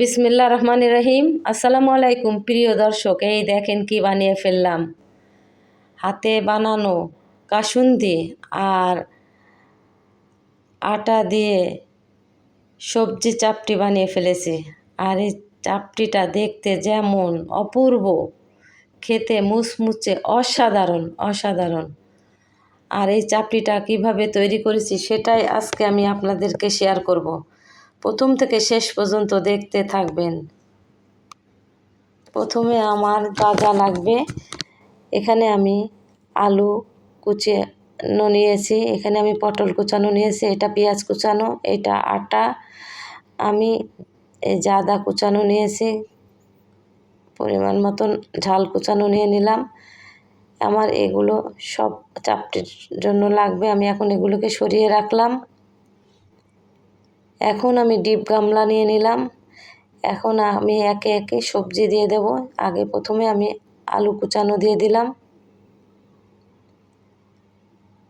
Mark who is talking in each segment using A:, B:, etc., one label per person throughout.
A: বিসমিল্লাহ রহমানির রহিম। আসসালামু আলাইকুম প্রিয় দর্শক। এই দেখেন কি বানিয়ে ফেললাম, হাতে বানানো কাসুন্দি আর আটা দিয়ে সবজি চাপটি বানিয়ে ফেলেছি। আর এই চাপটিটা দেখতে যেমন অপূর্ব, খেতে মুচমুচে অসাধারণ অসাধারণ। আর এই চাপটিটা কিভাবে তৈরি করেছি সেটাই আজকে আমি আপনাদেরকে শেয়ার করব। প্রথম থেকে শেষ পর্যন্ত দেখতে থাকবেন। প্রথমে আমার যা যা লাগবে, এখানে আমি আলু কুচানো নিয়েছি, এখানে আমি পটল কুচানো নিয়েছি, এটা পেঁয়াজ কুচানো, এটা আটা, আমি এই আদা কুচানো নিয়েছি, পরিমাণ মতন ঝাল কুচানো নিয়ে নিলাম। আমার এগুলো সব চাপটির জন্য লাগবে। আমি এখন এগুলোকে সরিয়ে রাখলাম। এখন আমি ডিপ গামলা নিয়ে নিলাম। এখন আমি একে একে সবজি দিয়ে দেব। আগে প্রথমে আমি আলু কুচানো দিয়ে দিলাম,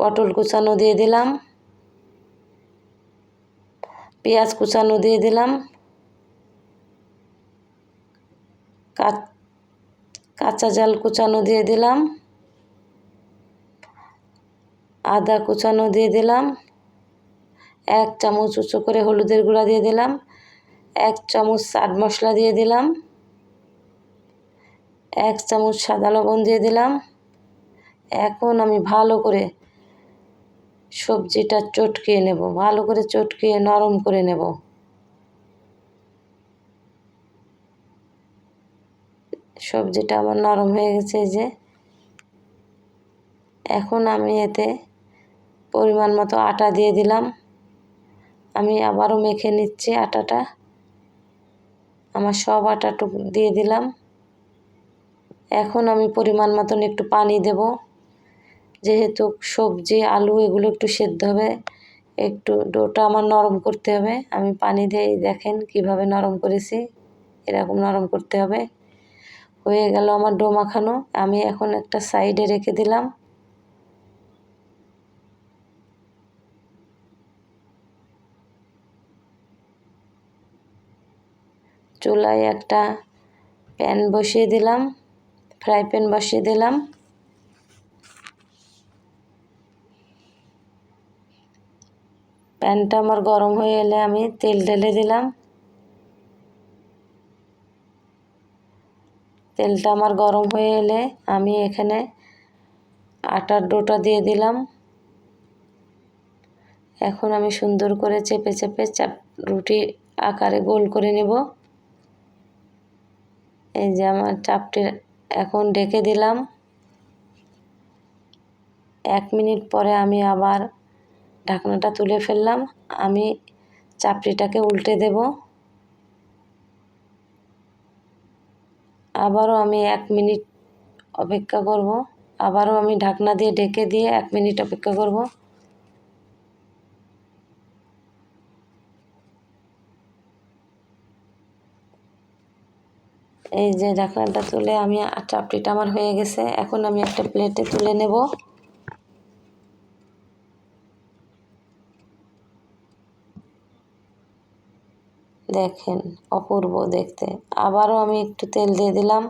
A: পটল কুচানো দিয়ে দিলাম, পেঁয়াজ কুচানো দিয়ে দিলাম, কাঁচা ঝাল কুচানো দিয়ে দিলাম, আদা কুচানো দিয়ে দিলাম, 1 চামচ উঁচু করে হলুদের গুঁড়া দিয়ে দিলাম, 1 চামচ চাট মশলা দিয়ে দিলাম, 1 চামচ সাদা লবণ দিয়ে দিলাম। এখন আমি ভালো করে সবজিটা চটকিয়ে নেব, ভালো করে চটকিয়ে নরম করে নেব। সবজিটা আমার নরম হয়ে গেছে। এই যে এখন আমি এতে পরিমাণ মতো আটা দিয়ে দিলাম। আমি আবারও মেখে নিচ্ছি আটাটা। আমার সব আটাটুকু দিয়ে দিলাম। এখন আমি পরিমাণ মতন একটু পানি দেব, যেহেতু সবজি আলু এগুলো একটু সেদ্ধ হবে, একটু ডোটা আমার নরম করতে হবে। আমি পানি দিয়ে দেখেন কিভাবে নরম করেছি, এরকম নরম করতে হবে। হয়ে গেল আমার ডো মাখানো। আমি এখন একটা সাইডে রেখে দিলাম। চুলায় একটা প্যান বসিয়ে দিলাম, ফ্রাই প্যান বসিয়ে দিলাম। প্যানটা আমার গরম হয়ে এলে আমি তেল ঢেলে দিলাম। তেলটা আমার গরম হয়ে এলে আমি এখানে আটার ডোটা দিয়ে দিলাম। এখন আমি সুন্দর করে চেপে চেপে রুটি আকারে গোল করে নেব। এই যে আমার চাপটি এখন ঢেকে দিলাম। 1 মিনিট পরে আমি আবার ঢাকনাটা তুলে ফেললাম। আমি চাপটিটাকে উল্টে দেব। আবারও আমি 1 মিনিট অপেক্ষা করব। আবারও আমি ঢাকনা দিয়ে ঢেকে দিয়ে 1 মিনিট অপেক্ষা করব। এই যে ঢাকনাটা তুলে আমি চাপটিটা আমার হয়ে গেছে। এখন আমি একটা প্লেটে তুলে নেব। দেখেন অপূর্ব দেখতে। আবারও আমি একটু তেল দিয়ে দিলাম।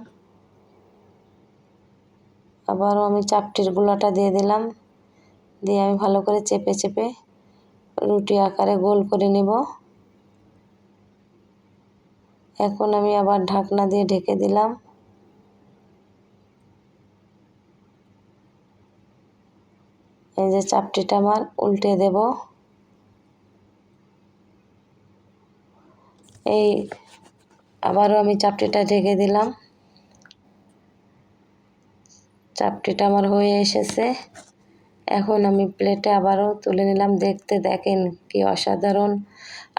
A: আবারও আমি চাপটির গুঁড়াটা দিয়ে দিলাম। দিয়ে আমি ভালো করে চেপে চেপে রুটি আকারে গোল করে নেব। এখন আমি আবার ঢাকনা দিয়ে ঢেকে দিলাম। এই যে চাপটিটা আমার উল্টে দেব। এই আবারও আমি চাপটিটা ঢেকে দিলাম। চাপটিটা আমার হয়ে এসেছে। এখন আমি প্লেটে আবারও তুলে নিলাম। দেখতে দেখেন কি অসাধারণ।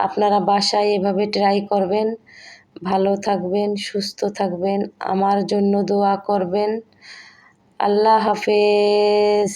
A: আপনারা বাসায় এভাবে ট্রাই করবেন। ভালো থাকবেন, সুস্থ থাকবেন, আমার জন্য দোয়া করবেন। আল্লাহ হাফেজ।